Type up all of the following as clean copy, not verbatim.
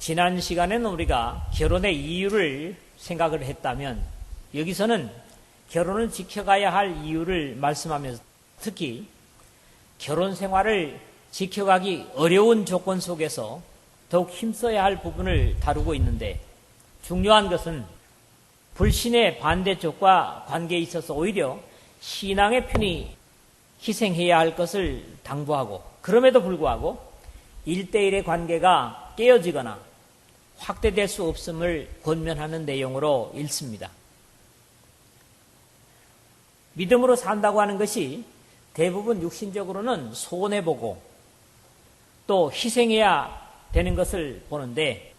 지난 시간에는 우리가 결혼의 이유를 생각을 했다면 여기서는 결혼을 지켜가야 할 이유를 말씀하면서 특히 결혼 생활을 지켜가기 어려운 조건 속에서 더욱 힘써야 할 부분을 다루고 있는데 중요한 것은 불신의 반대쪽과 관계에 있어서 오히려 신앙의 편이 희생해야 할 것을 당부하고 그럼에도 불구하고 1대1의 관계가 깨어지거나 확대될 수 없음을 권면하는 내용으로 읽습니다. 믿음으로 산다고 하는 것이 대부분 육신적으로는 손해보고 또 희생해야 되는 것을 보는데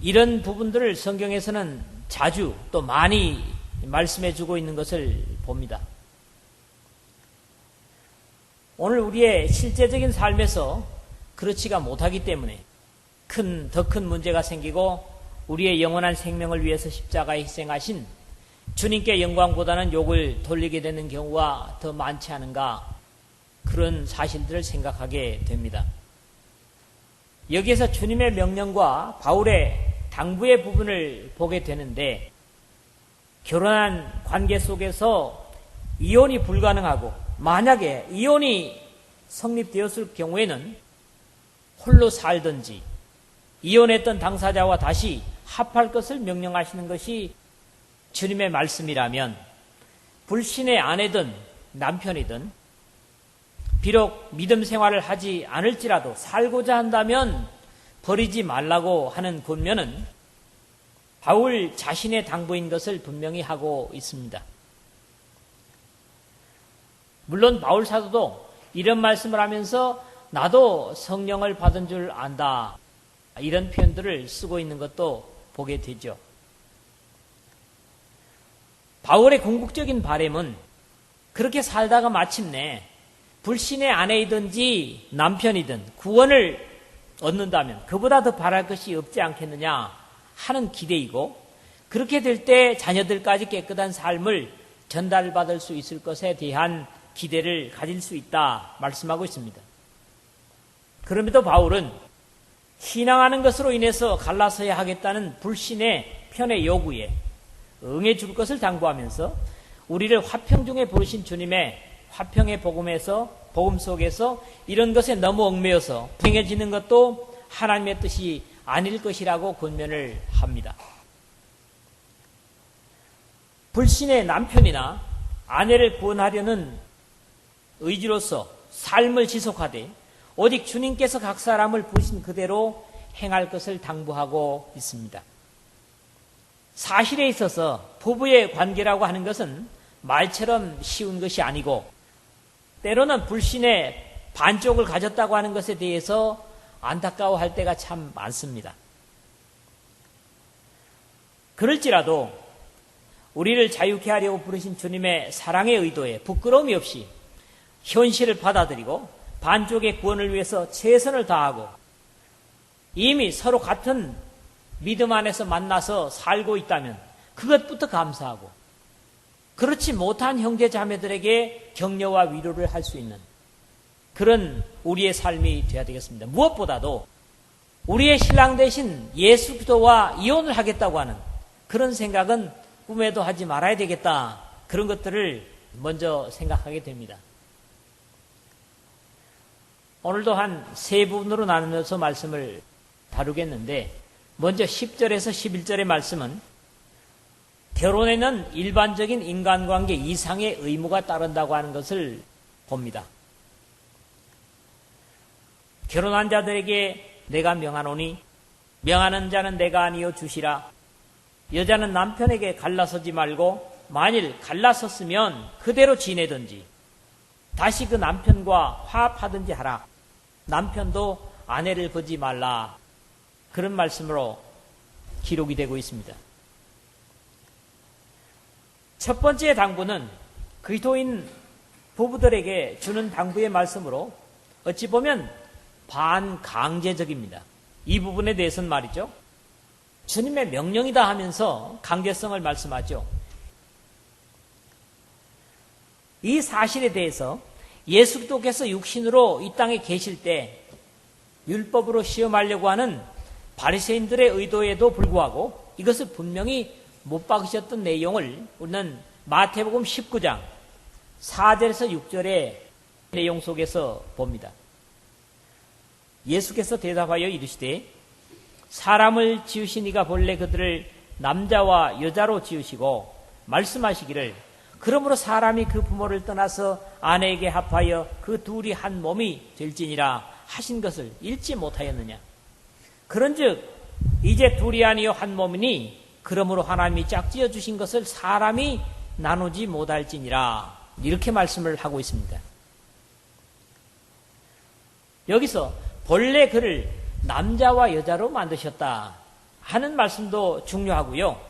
이런 부분들을 성경에서는 자주 또 많이 말씀해 주고 있는 것을 봅니다. 오늘 우리의 실제적인 삶에서 그렇지가 못하기 때문에 더 큰 문제가 생기고 우리의 영원한 생명을 위해서 십자가에 희생하신 주님께 영광보다는 욕을 돌리게 되는 경우가 더 많지 않은가 그런 사실들을 생각하게 됩니다. 여기에서 주님의 명령과 바울의 당부의 부분을 보게 되는데 결혼한 관계 속에서 이혼이 불가능하고 만약에 이혼이 성립되었을 경우에는 홀로 살든지 이혼했던 당사자와 다시 합할 것을 명령하시는 것이 주님의 말씀이라면 불신의 아내든 남편이든 비록 믿음 생활을 하지 않을지라도 살고자 한다면 버리지 말라고 하는 권면은 바울 자신의 당부인 것을 분명히 하고 있습니다. 물론 바울 사도도 이런 말씀을 하면서 나도 성령을 받은 줄 안다 이런 표현들을 쓰고 있는 것도 보게 되죠. 바울의 궁극적인 바람은 그렇게 살다가 마침내 불신의 아내이든지 남편이든 구원을 얻는다면 그보다 더 바랄 것이 없지 않겠느냐 하는 기대이고 그렇게 될 때 자녀들까지 깨끗한 삶을 전달받을 수 있을 것에 대한 기대를 가질 수 있다 말씀하고 있습니다. 그럼에도 바울은 신앙하는 것으로 인해서 갈라서야 하겠다는 불신의 편의 요구에 응해 줄 것을 당부하면서 우리를 화평 중에 부르신 주님의 화평의 복음 속에서 이런 것에 너무 얽매여서 불행해지는 것도 하나님의 뜻이 아닐 것이라고 권면을 합니다. 불신의 남편이나 아내를 구원하려는 의지로서 삶을 지속하되 오직 주님께서 각 사람을 부르신 그대로 행할 것을 당부하고 있습니다. 사실에 있어서 부부의 관계라고 하는 것은 말처럼 쉬운 것이 아니고 때로는 불신의 반쪽을 가졌다고 하는 것에 대해서 안타까워할 때가 참 많습니다. 그럴지라도 우리를 자유케 하려고 부르신 주님의 사랑의 의도에 부끄러움이 없이 현실을 받아들이고 반쪽의 구원을 위해서 최선을 다하고 이미 서로 같은 믿음 안에서 만나서 살고 있다면 그것부터 감사하고 그렇지 못한 형제 자매들에게 격려와 위로를 할 수 있는 그런 우리의 삶이 되어야 되겠습니다. 무엇보다도 우리의 신랑 대신 예수 그리스도와 이혼을 하겠다고 하는 그런 생각은 꿈에도 하지 말아야 되겠다. 그런 것들을 먼저 생각하게 됩니다. 오늘도 한 세 부분으로 나누면서 말씀을 다루겠는데 먼저 10절에서 11절의 말씀은 결혼에는 일반적인 인간관계 이상의 의무가 따른다고 하는 것을 봅니다. 결혼한 자들에게 내가 명하노니 명하는 자는 내가 아니요 주시라. 여자는 남편에게 갈라서지 말고 만일 갈라섰으면 그대로 지내든지 다시 그 남편과 화합하든지 하라. 남편도 아내를 보지 말라. 그런 말씀으로 기록이 되고 있습니다. 첫 번째 당부는 그리스도인 부부들에게 주는 당부의 말씀으로 어찌 보면 반강제적입니다. 이 부분에 대해서는 말이죠. 주님의 명령이다 하면서 강제성을 말씀하죠. 이 사실에 대해서 예수 그리스도께서 육신으로 이 땅에 계실 때 율법으로 시험하려고 하는 바리새인들의 의도에도 불구하고 이것을 분명히 못 박으셨던 내용을 우리는 마태복음 19장 4절에서 6절의 내용 속에서 봅니다. 예수께서 대답하여 이르시되 사람을 지으신 이가 본래 그들을 남자와 여자로 지으시고 말씀하시기를 그러므로 사람이 그 부모를 떠나서 아내에게 합하여 그 둘이 한 몸이 될지니라 하신 것을 읽지 못하였느냐. 그런즉 이제 둘이 아니요 한 몸이니 그러므로 하나님이 짝지어 주신 것을 사람이 나누지 못할지니라. 이렇게 말씀을 하고 있습니다. 여기서 본래 그를 남자와 여자로 만드셨다 하는 말씀도 중요하고요.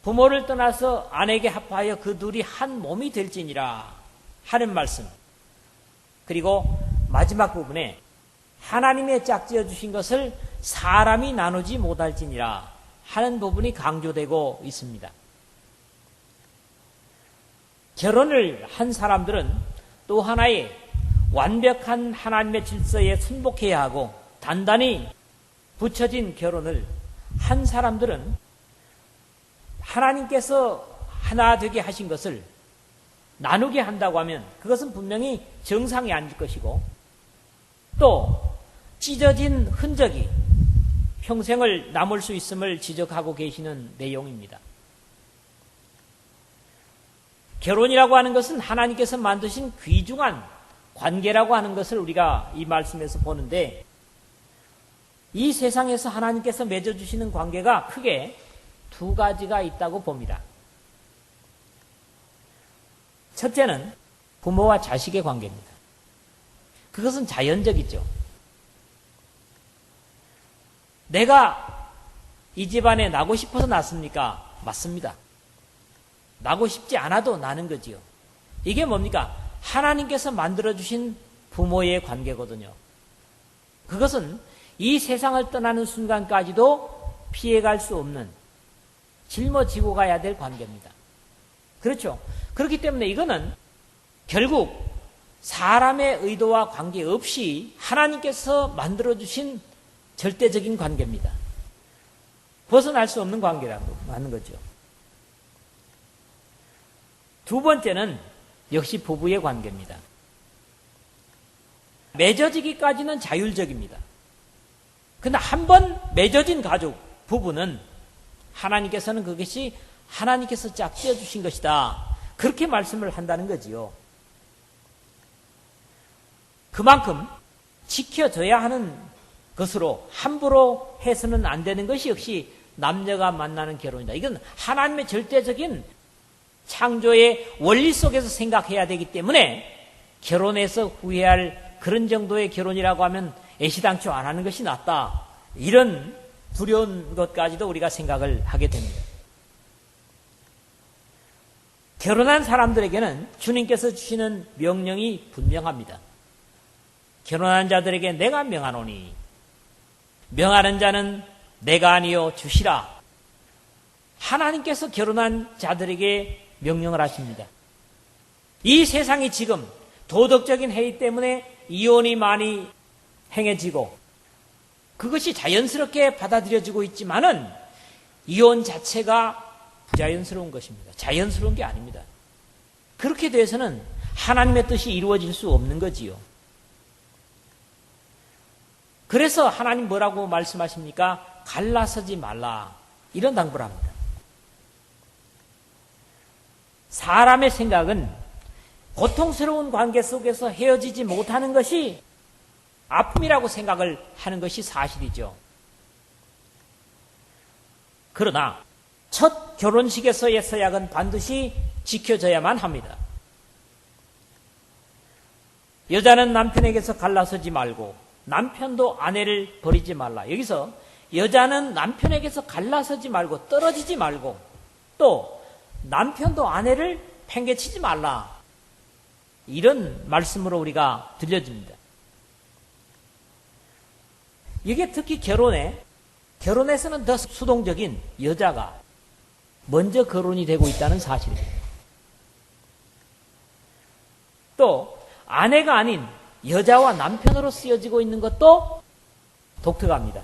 부모를 떠나서 아내에게 합하여 그 둘이 한 몸이 될지니라 하는 말씀. 그리고 마지막 부분에 하나님의 짝지어 주신 것을 사람이 나누지 못할지니라 하는 부분이 강조되고 있습니다. 결혼을 한 사람들은 또 하나의 완벽한 하나님의 질서에 순복해야 하고 단단히 붙여진 결혼을 한 사람들은 하나님께서 하나 되게 하신 것을 나누게 한다고 하면 그것은 분명히 정상이 아닐 것이고 또 찢어진 흔적이 평생을 남을 수 있음을 지적하고 계시는 내용입니다. 결혼이라고 하는 것은 하나님께서 만드신 귀중한 관계라고 하는 것을 우리가 이 말씀에서 보는데 이 세상에서 하나님께서 맺어주시는 관계가 크게 두 가지가 있다고 봅니다. 첫째는 부모와 자식의 관계입니다. 그것은 자연적이죠. 내가 이 집안에 나고 싶어서 낳습니까? 맞습니다. 나고 싶지 않아도 나는 거지요. 이게 뭡니까? 하나님께서 만들어주신 부모의 관계거든요. 그것은 이 세상을 떠나는 순간까지도 피해갈 수 없는 짊어지고 가야 될 관계입니다. 그렇죠? 그렇기 때문에 이거는 결국 사람의 의도와 관계없이 하나님께서 만들어주신 절대적인 관계입니다. 벗어날 수 없는 관계라고 하는 거죠. 두 번째는 역시 부부의 관계입니다. 맺어지기까지는 자율적입니다. 그러나 한 번 맺어진 가족, 부부는 하나님께서는 그것이 하나님께서 짝지어 주신 것이다. 그렇게 말씀을 한다는 거지요. 그만큼 지켜져야 하는 것으로 함부로 해서는 안 되는 것이 역시 남녀가 만나는 결혼이다. 이건 하나님의 절대적인 창조의 원리 속에서 생각해야 되기 때문에 결혼해서 후회할 그런 정도의 결혼이라고 하면 애시당초 안 하는 것이 낫다. 이런 두려운 것까지도 우리가 생각을 하게 됩니다. 결혼한 사람들에게는 주님께서 주시는 명령이 분명합니다. 결혼한 자들에게 내가 명하노니 명하는 자는 내가 아니요 주시라. 하나님께서 결혼한 자들에게 명령을 하십니다. 이 세상이 지금 도덕적인 해이 때문에 이혼이 많이 행해지고 그것이 자연스럽게 받아들여지고 있지만은 이혼 자체가 부자연스러운 것입니다. 자연스러운 게 아닙니다. 그렇게 돼서는 하나님의 뜻이 이루어질 수 없는 거지요. 그래서 하나님 뭐라고 말씀하십니까? 갈라서지 말라. 이런 당부를 합니다. 사람의 생각은 고통스러운 관계 속에서 헤어지지 못하는 것이 아픔이라고 생각을 하는 것이 사실이죠. 그러나 첫 결혼식에서의 서약은 반드시 지켜져야만 합니다. 여자는 남편에게서 갈라서지 말고 남편도 아내를 버리지 말라. 여기서 여자는 남편에게서 갈라서지 말고 떨어지지 말고 또 남편도 아내를 팽개치지 말라. 이런 말씀으로 우리가 들려집니다. 이게 특히 결혼에서는 더 수동적인 여자가 먼저 거론이 되고 있다는 사실입니다. 또 아내가 아닌 여자와 남편으로 쓰여지고 있는 것도 독특합니다.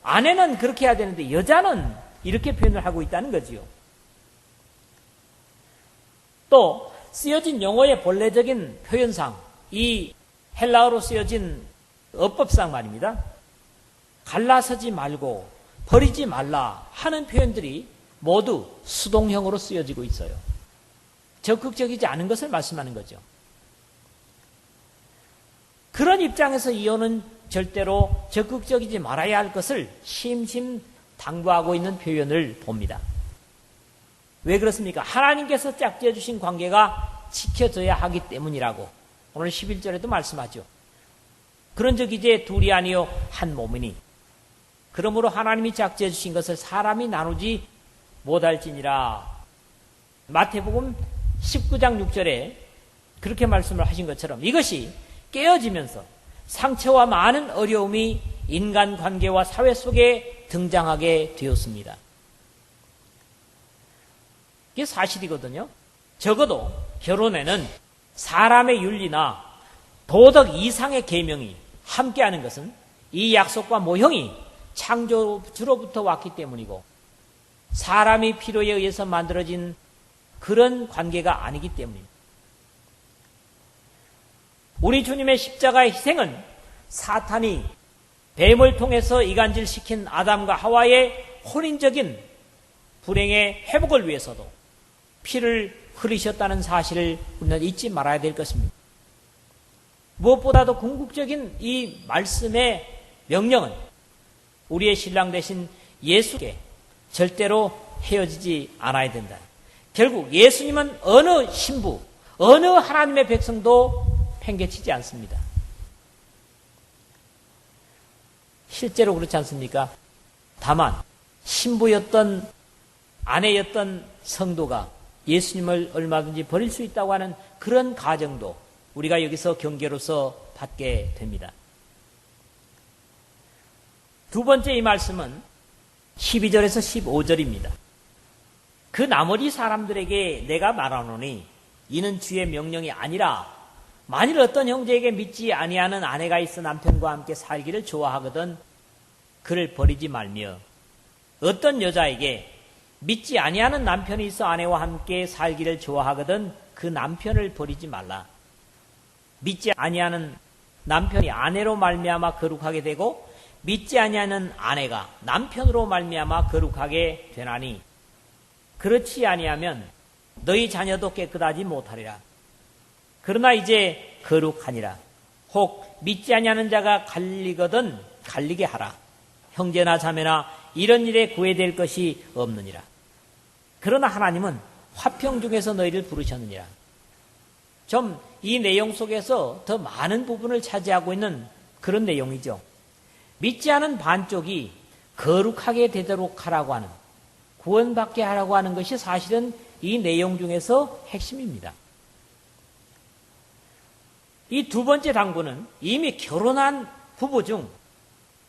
아내는 그렇게 해야 되는데 여자는 이렇게 표현을 하고 있다는 거지요. 또 쓰여진 용어의 본래적인 표현상, 이 헬라어로 쓰여진 어법상 말입니다. 갈라서지 말고 버리지 말라 하는 표현들이 모두 수동형으로 쓰여지고 있어요. 적극적이지 않은 것을 말씀하는 거죠. 그런 입장에서 이혼은 절대로 적극적이지 말아야 할 것을 심심 당부하고 있는 표현을 봅니다. 왜 그렇습니까? 하나님께서 짝지어 주신 관계가 지켜져야 하기 때문이라고 오늘 11절에도 말씀하죠. 그런즉 이제 둘이 아니요 한 몸이니 그러므로 하나님이 짝지어 주신 것을 사람이 나누지 못할지니라. 마태복음 19장 6절에 그렇게 말씀을 하신 것처럼 이것이 깨어지면서 상처와 많은 어려움이 인간관계와 사회 속에 등장하게 되었습니다. 이게 사실이거든요. 적어도 결혼에는 사람의 윤리나 도덕 이상의 계명이 함께하는 것은 이 약속과 모형이 창조주로부터 왔기 때문이고 사람이 필요에 의해서 만들어진 그런 관계가 아니기 때문입니다. 우리 주님의 십자가의 희생은 사탄이 뱀을 통해서 이간질시킨 아담과 하와의 혼인적인 불행의 회복을 위해서도 피를 흘리셨다는 사실을 우리는 잊지 말아야 될 것입니다. 무엇보다도 궁극적인 이 말씀의 명령은 우리의 신랑 되신 예수께 절대로 헤어지지 않아야 된다. 결국 예수님은 어느 신부, 어느 하나님의 백성도 팽개치지 않습니다. 실제로 그렇지 않습니까? 다만 신부였던 아내였던 성도가 예수님을 얼마든지 버릴 수 있다고 하는 그런 가정도 우리가 여기서 경계로서 받게 됩니다. 두 번째 이 말씀은 12절에서 15절입니다. 그 나머지 사람들에게 내가 말하노니 이는 주의 명령이 아니라 만일 어떤 형제에게 믿지 아니하는 아내가 있어 남편과 함께 살기를 좋아하거든 그를 버리지 말며 어떤 여자에게 믿지 아니하는 남편이 있어 아내와 함께 살기를 좋아하거든 그 남편을 버리지 말라. 믿지 아니하는 남편이 아내로 말미암아 거룩하게 되고 믿지 아니하는 아내가 남편으로 말미암아 거룩하게 되나니 그렇지 아니하면 너희 자녀도 깨끗하지 못하리라. 그러나 이제 거룩하니라. 혹 믿지 아니하는 자가 갈리거든 갈리게 하라. 형제나 자매나 이런 일에 구애될 것이 없느니라. 그러나 하나님은 화평 중에서 너희를 부르셨느니라. 좀 이 내용 속에서 더 많은 부분을 차지하고 있는 그런 내용이죠. 믿지 않은 반쪽이 거룩하게 되도록 하라고 하는, 구원받게 하라고 하는 것이 사실은 이 내용 중에서 핵심입니다. 이 두 번째 당부는 이미 결혼한 부부 중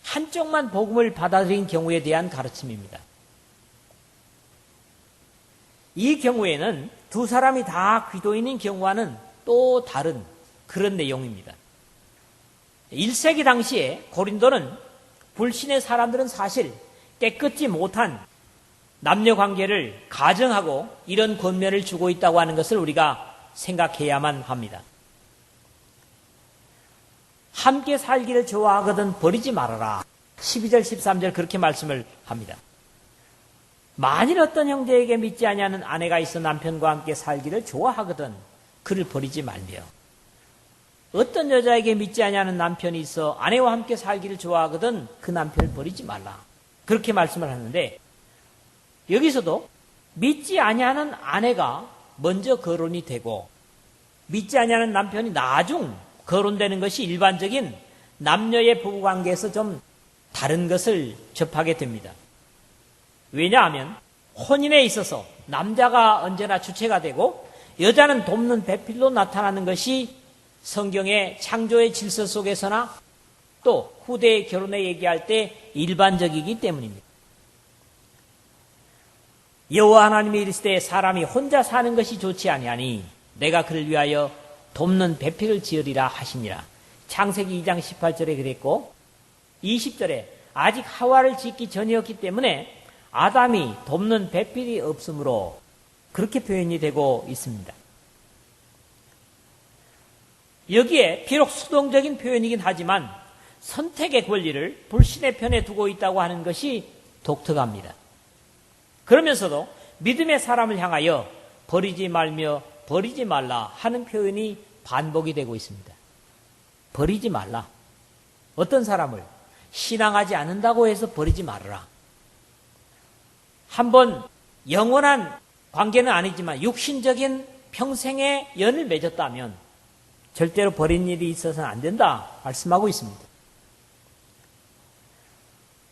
한쪽만 복음을 받아들인 경우에 대한 가르침입니다. 이 경우에는 두 사람이 다 기도인인 경우와는 또 다른 그런 내용입니다. 1세기 당시에 고린도는 불신의 사람들은 사실 깨끗지 못한 남녀관계를 가정하고 이런 권면을 주고 있다고 하는 것을 우리가 생각해야만 합니다. 함께 살기를 좋아하거든 버리지 말아라. 12절 13절 그렇게 말씀을 합니다. 만일 어떤 형제에게 믿지 아니하는 아내가 있어 남편과 함께 살기를 좋아하거든 그를 버리지 말며 어떤 여자에게 믿지 아니하는 남편이 있어 아내와 함께 살기를 좋아하거든 그 남편을 버리지 말라. 그렇게 말씀을 하는데 여기서도 믿지 아니하는 아내가 먼저 거론이 되고 믿지 아니하는 남편이 나중 거론되는 것이 일반적인 남녀의 부부관계에서 좀 다른 것을 접하게 됩니다. 왜냐하면 혼인에 있어서 남자가 언제나 주체가 되고 여자는 돕는 배필로 나타나는 것이 성경의 창조의 질서 속에서나 또 후대의 결혼에 얘기할 때 일반적이기 때문입니다. 여호와 하나님이 이르시되 사람이 혼자 사는 것이 좋지 아니하니 내가 그를 위하여 돕는 배필을 지으리라 하시니라. 창세기 2장 18절에 그랬고 20절에 아직 하와를 짓기 전이었기 때문에 아담이 돕는 배필이 없으므로 그렇게 표현이 되고 있습니다. 여기에 비록 수동적인 표현이긴 하지만 선택의 권리를 불신의 편에 두고 있다고 하는 것이 독특합니다. 그러면서도 믿음의 사람을 향하여 버리지 말며 버리지 말라 하는 표현이 반복이 되고 있습니다. 버리지 말라. 어떤 사람을 신앙하지 않는다고 해서 버리지 말아라. 한번 영원한 관계는 아니지만 육신적인 평생의 연을 맺었다면 절대로 버린 일이 있어서는 안 된다 말씀하고 있습니다.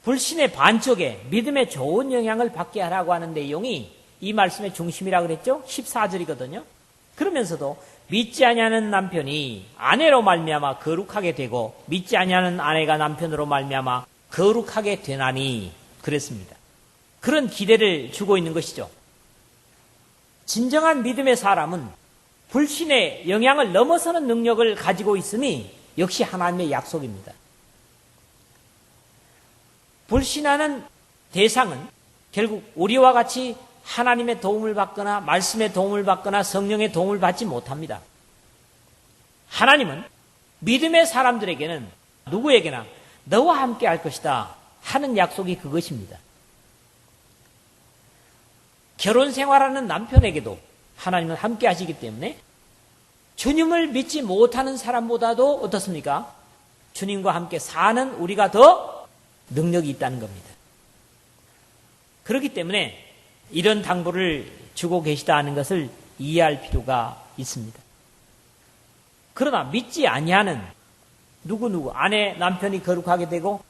불신의 반쪽에 믿음의 좋은 영향을 받게 하라고 하는 내용이 이 말씀의 중심이라고 그랬죠? 14절이거든요. 그러면서도 믿지 아니하는 남편이 아내로 말미암아 거룩하게 되고 믿지 아니하는 아내가 남편으로 말미암아 거룩하게 되나니 그랬습니다. 그런 기대를 주고 있는 것이죠. 진정한 믿음의 사람은 불신의 영향을 넘어서는 능력을 가지고 있음이 역시 하나님의 약속입니다. 불신하는 대상은 결국 우리와 같이 하나님의 도움을 받거나 말씀의 도움을 받거나 성령의 도움을 받지 못합니다. 하나님은 믿음의 사람들에게는 누구에게나 너와 함께 할 것이다 하는 약속이 그것입니다. 결혼 생활하는 남편에게도 하나님은 함께 하시기 때문에 주님을 믿지 못하는 사람보다도 어떻습니까? 주님과 함께 사는 우리가 더 능력이 있다는 겁니다. 그렇기 때문에 이런 당부를 주고 계시다는 것을 이해할 필요가 있습니다. 그러나 믿지 아니하는 누구 아내 남편이 거룩하게 되고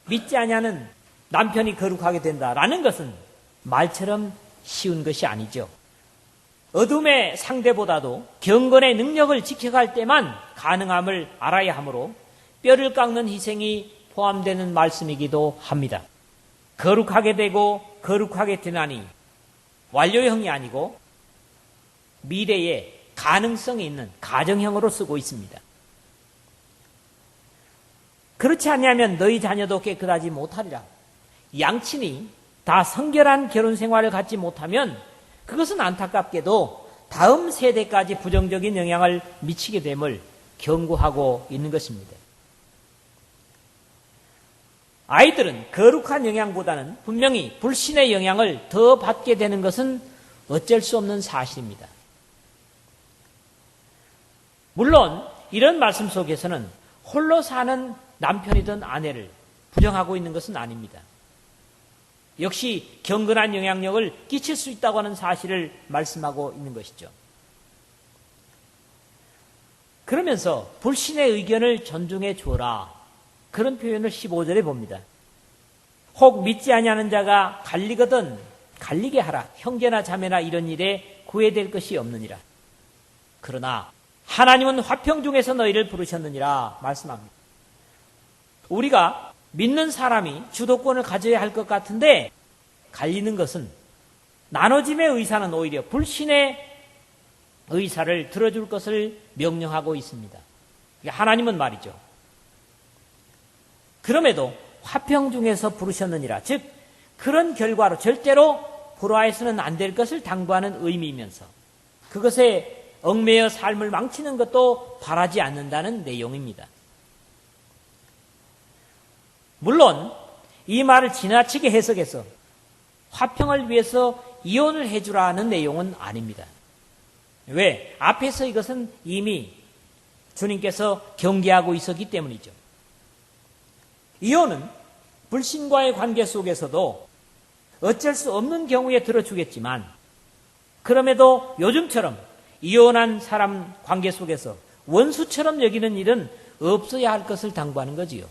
믿지 아니하는 남편이 거룩하게 된다라는 것은 말처럼 쉬운 것이 아니죠. 어둠의 상대보다도 경건의 능력을 지켜갈 때만 가능함을 알아야 하므로 뼈를 깎는 희생이 포함되는 말씀이기도 합니다. 거룩하게 되고 거룩하게 되나니 완료형이 아니고 미래에 가능성이 있는 가정형으로 쓰고 있습니다. 그렇지 않냐면 너희 자녀도 깨끗하지 못하리라. 양친이 다 성결한 결혼 생활을 갖지 못하면 그것은 안타깝게도 다음 세대까지 부정적인 영향을 미치게 됨을 경고하고 있는 것입니다. 아이들은 거룩한 영향보다는 분명히 불신의 영향을 더 받게 되는 것은 어쩔 수 없는 사실입니다. 물론 이런 말씀 속에서는 홀로 사는 남편이든 아내를 부정하고 있는 것은 아닙니다. 역시 경건한 영향력을 끼칠 수 있다고 하는 사실을 말씀하고 있는 것이죠. 그러면서 불신의 의견을 존중해 주어라. 그런 표현을 15절에 봅니다. 혹 믿지 아니하는 자가 갈리거든 갈리게 하라. 형제나 자매나 이런 일에 구애될 것이 없느니라. 그러나 하나님은 화평 중에서 너희를 부르셨느니라 말씀합니다. 우리가 믿는 사람이 주도권을 가져야 할 것 같은데 갈리는 것은 나눠짐의 의사는 오히려 불신의 의사를 들어줄 것을 명령하고 있습니다. 하나님은 말이죠. 그럼에도 화평 중에서 부르셨느니라. 즉 그런 결과로 절대로 불화해서는 안 될 것을 당부하는 의미이면서 그것에 얽매여 삶을 망치는 것도 바라지 않는다는 내용입니다. 물론 이 말을 지나치게 해석해서 화평을 위해서 이혼을 해주라는 내용은 아닙니다. 왜? 앞에서 이것은 이미 주님께서 경계하고 있었기 때문이죠. 이혼은 불신과의 관계 속에서도 어쩔 수 없는 경우에 들어주겠지만 그럼에도 요즘처럼 이혼한 사람 관계 속에서 원수처럼 여기는 일은 없어야 할 것을 당부하는 거지요.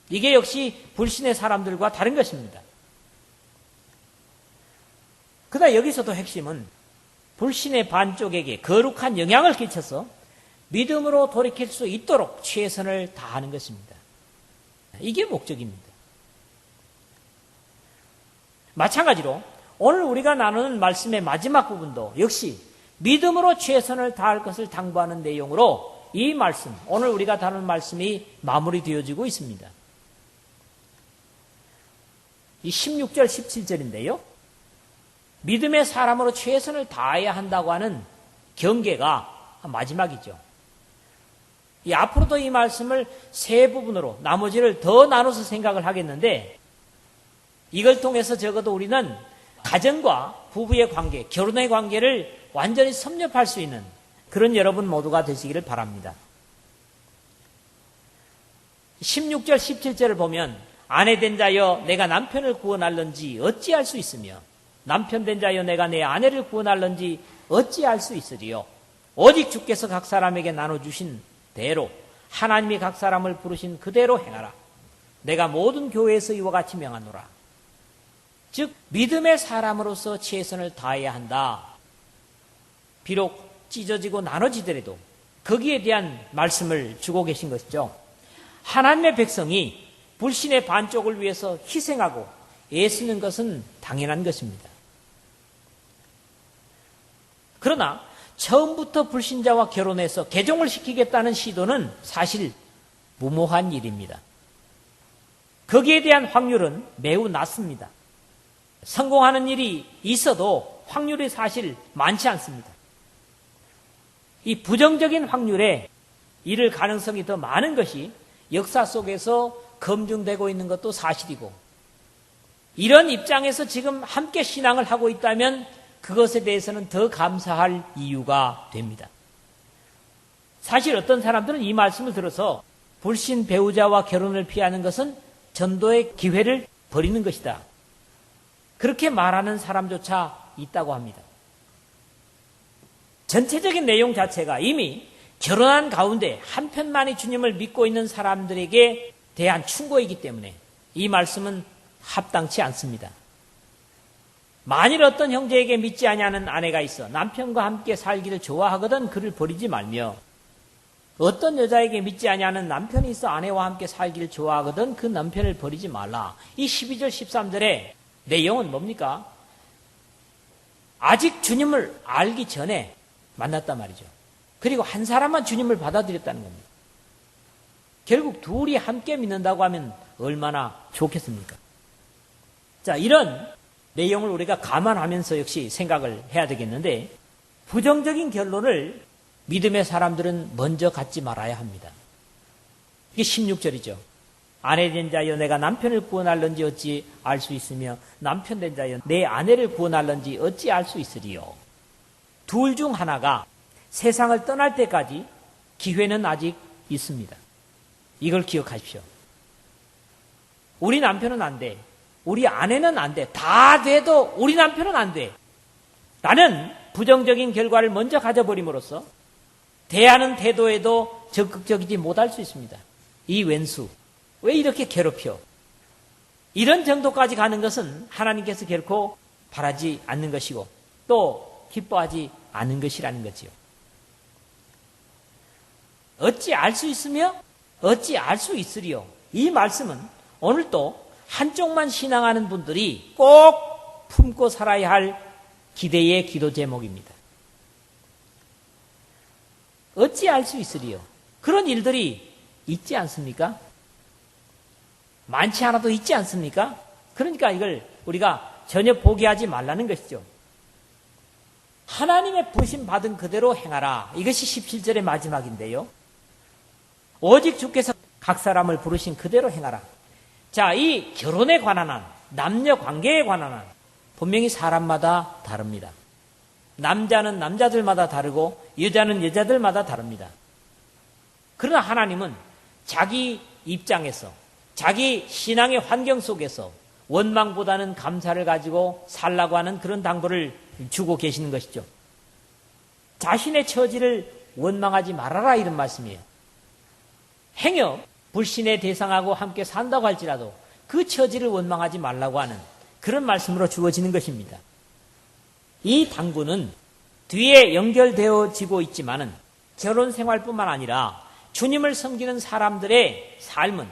이게 역시 불신의 사람들과 다른 것입니다. 그러나 여기서도 핵심은 불신의 반쪽에게 거룩한 영향을 끼쳐서 믿음으로 돌이킬 수 있도록 최선을 다하는 것입니다. 이게 목적입니다. 마찬가지로 오늘 우리가 나누는 말씀의 마지막 부분도 역시 믿음으로 최선을 다할 것을 당부하는 내용으로 이 말씀, 오늘 우리가 다루는 말씀이 마무리되어지고 있습니다. 이 16절, 17절인데요. 믿음의 사람으로 최선을 다해야 한다고 하는 경계가 마지막이죠. 이 앞으로도 이 말씀을 세 부분으로 나머지를 더 나눠서 생각을 하겠는데 이걸 통해서 적어도 우리는 가정과 부부의 관계, 결혼의 관계를 완전히 섭렵할 수 있는 그런 여러분 모두가 되시기를 바랍니다. 16절, 17절을 보면 아내 된 자여 내가 남편을 구원할런지 어찌할 수 있으며 남편 된 자여 내가 내 아내를 구원할런지 어찌할 수 있으리요. 오직 주께서 각 사람에게 나눠주신 대로 하나님이 각 사람을 부르신 그대로 행하라. 내가 모든 교회에서 이와 같이 명하노라. 즉 믿음의 사람으로서 최선을 다해야 한다. 비록 찢어지고 나눠지더라도 거기에 대한 말씀을 주고 계신 것이죠. 하나님의 백성이 불신의 반쪽을 위해서 희생하고 애쓰는 것은 당연한 것입니다. 그러나 처음부터 불신자와 결혼해서 개종을 시키겠다는 시도는 사실 무모한 일입니다. 거기에 대한 확률은 매우 낮습니다. 성공하는 일이 있어도 확률이 사실 많지 않습니다. 이 부정적인 확률에 이를 가능성이 더 많은 것이 역사 속에서 검증되고 있는 것도 사실이고 이런 입장에서 지금 함께 신앙을 하고 있다면 그것에 대해서는 더 감사할 이유가 됩니다. 사실 어떤 사람들은 이 말씀을 들어서 불신 배우자와 결혼을 피하는 것은 전도의 기회를 버리는 것이다. 그렇게 말하는 사람조차 있다고 합니다. 전체적인 내용 자체가 이미 결혼한 가운데 한편만이 주님을 믿고 있는 사람들에게 대한 충고이기 때문에 이 말씀은 합당치 않습니다. 만일 어떤 형제에게 믿지 아니하는 아내가 있어 남편과 함께 살기를 좋아하거든 그를 버리지 말며 어떤 여자에게 믿지 아니하는 남편이 있어 아내와 함께 살기를 좋아하거든 그 남편을 버리지 말라. 이 12절 13절의 내용은 뭡니까? 아직 주님을 알기 전에 만났단 말이죠. 그리고 한 사람만 주님을 받아들였다는 겁니다. 결국 둘이 함께 믿는다고 하면 얼마나 좋겠습니까? 자, 이런 내용을 우리가 감안하면서 역시 생각을 해야 되겠는데 부정적인 결론을 믿음의 사람들은 먼저 갖지 말아야 합니다. 이게 16절이죠. 아내 된 자여 내가 남편을 구원할런지 어찌 알 수 있으며 남편 된 자여 내 아내를 구원할런지 어찌 알 수 있으리요. 둘 중 하나가 세상을 떠날 때까지 기회는 아직 있습니다. 이걸 기억하십시오. 우리 남편은 안 돼. 우리 아내는 안 돼. 다 돼도 우리 남편은 안 돼. 라는 부정적인 결과를 먼저 가져버림으로써 대하는 태도에도 적극적이지 못할 수 있습니다. 이 왼수 왜 이렇게 괴롭혀? 이런 정도까지 가는 것은 하나님께서 결코 바라지 않는 것이고 또 기뻐하지 않은 것이라는 거지요. 어찌 알 수 있으며 어찌 알 수 있으리요. 이 말씀은 오늘 또 한쪽만 신앙하는 분들이 꼭 품고 살아야 할 기대의 기도 제목입니다. 어찌 알 수 있으리요. 그런 일들이 있지 않습니까? 많지 않아도 있지 않습니까? 그러니까 이걸 우리가 전혀 포기하지 말라는 것이죠. 하나님의 부심 받은 그대로 행하라. 이것이 17절의 마지막인데요. 오직 주께서 각 사람을 부르신 그대로 행하라. 자, 이 결혼에 관한 한, 남녀 관계에 관한 한 분명히 사람마다 다릅니다. 남자는 남자들마다 다르고 여자는 여자들마다 다릅니다. 그러나 하나님은 자기 입장에서 자기 신앙의 환경 속에서 원망보다는 감사를 가지고 살라고 하는 그런 당부를 주고 계시는 것이죠. 자신의 처지를 원망하지 말아라 이런 말씀이에요. 행여 불신의 대상하고 함께 산다고 할지라도 그 처지를 원망하지 말라고 하는 그런 말씀으로 주어지는 것입니다. 이 당부는 뒤에 연결되어지고 있지만은 결혼 생활뿐만 아니라 주님을 섬기는 사람들의 삶은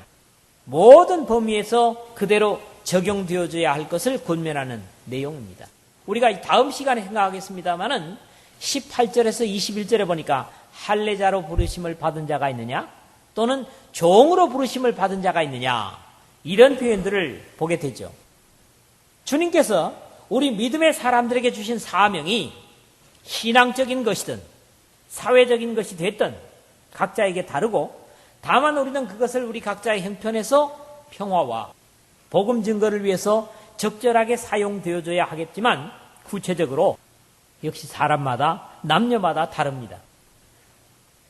모든 범위에서 그대로 적용되어져야 할 것을 권면하는 내용입니다. 우리가 다음 시간에 생각하겠습니다만은 18절에서 21절에 보니까 할례자로 부르심을 받은 자가 있느냐 또는 종으로 부르심을 받은 자가 있느냐 이런 표현들을 보게 되죠. 주님께서 우리 믿음의 사람들에게 주신 사명이 신앙적인 것이든 사회적인 것이 됐든 각자에게 다르고, 다만 우리는 그것을 우리 각자의 형편에서 평화와 복음 증거를 위해서 적절하게 사용되어줘야 하겠지만, 구체적으로 역시 사람마다 남녀마다 다릅니다.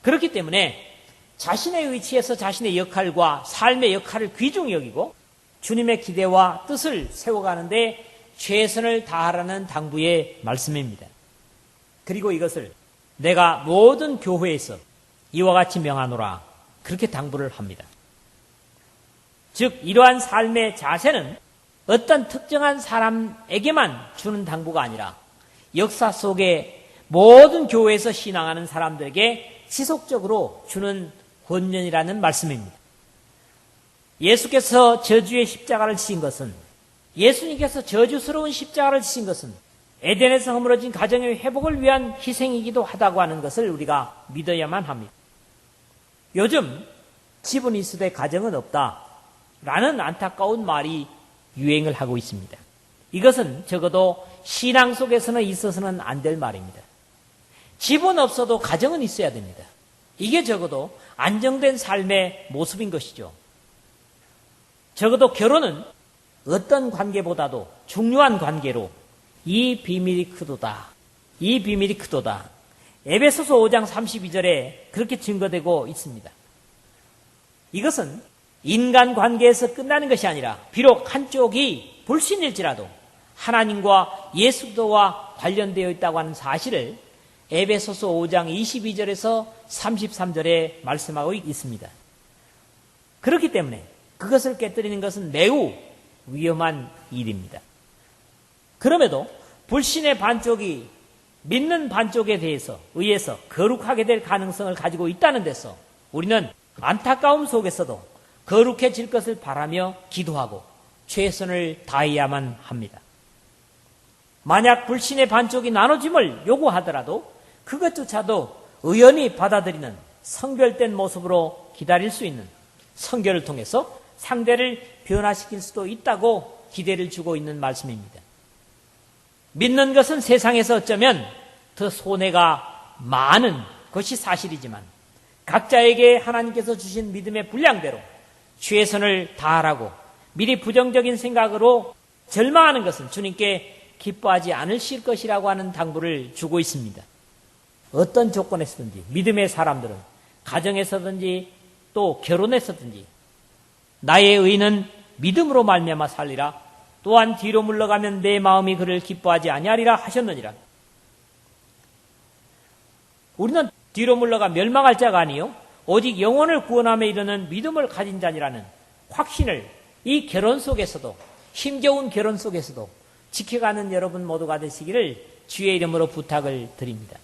그렇기 때문에 자신의 위치에서 자신의 역할과 삶의 역할을 귀중히 여기고 주님의 기대와 뜻을 세워가는데 최선을 다하라는 당부의 말씀입니다. 그리고 이것을 내가 모든 교회에서 이와 같이 명하노라, 그렇게 당부를 합니다. 즉 이러한 삶의 자세는 어떤 특정한 사람에게만 주는 당부가 아니라 역사 속에 모든 교회에서 신앙하는 사람들에게 지속적으로 주는 권면이라는 말씀입니다. 예수께서 저주의 십자가를 지신 것은, 예수님께서 저주스러운 십자가를 지신 것은 에덴에서 허물어진 가정의 회복을 위한 희생이기도 하다고 하는 것을 우리가 믿어야만 합니다. 요즘 집은 있으되 가정은 없다라는 안타까운 말이 유행을 하고 있습니다. 이것은 적어도 신앙 속에서는 있어서는 안 될 말입니다. 집은 없어도 가정은 있어야 됩니다. 이게 적어도 안정된 삶의 모습인 것이죠. 적어도 결혼은 어떤 관계보다도 중요한 관계로 이 비밀이 크도다. 이 비밀이 크도다. 에베소서 5장 32절에 그렇게 증거되고 있습니다. 이것은 인간 관계에서 끝나는 것이 아니라 비록 한쪽이 불신일지라도 하나님과 예수 그리스도와 관련되어 있다고 하는 사실을 에베소서 5장 22절에서 33절에 말씀하고 있습니다. 그렇기 때문에 그것을 깨뜨리는 것은 매우 위험한 일입니다. 그럼에도 불신의 반쪽이 믿는 반쪽에 의해서 거룩하게 될 가능성을 가지고 있다는 데서 우리는 안타까움 속에서도 거룩해질 것을 바라며 기도하고 최선을 다해야만 합니다. 만약 불신의 반쪽이 나눠짐을 요구하더라도 그것조차도 의연히 받아들이는 성결된 모습으로 기다릴 수 있는 성결을 통해서 상대를 변화시킬 수도 있다고 기대를 주고 있는 말씀입니다. 믿는 것은 세상에서 어쩌면 더 손해가 많은 것이 사실이지만 각자에게 하나님께서 주신 믿음의 분량대로 최선을 다하라고 미리 부정적인 생각으로 절망하는 것은 주님께 기뻐하지 않으실 것이라고 하는 당부를 주고 있습니다. 어떤 조건에서든지 믿음의 사람들은 가정에서든지 또 결혼에서든지 나의 의는 믿음으로 말미암아 살리라. 또한 뒤로 물러가면 내 마음이 그를 기뻐하지 아니하리라 하셨느니라. 우리는 뒤로 물러가 멸망할 자가 아니요 오직 영혼을 구원함에 이르는 믿음을 가진 자니라는 확신을 이 결혼 속에서도, 힘겨운 결혼 속에서도 지켜가는 여러분 모두가 되시기를 주의 이름으로 부탁을 드립니다.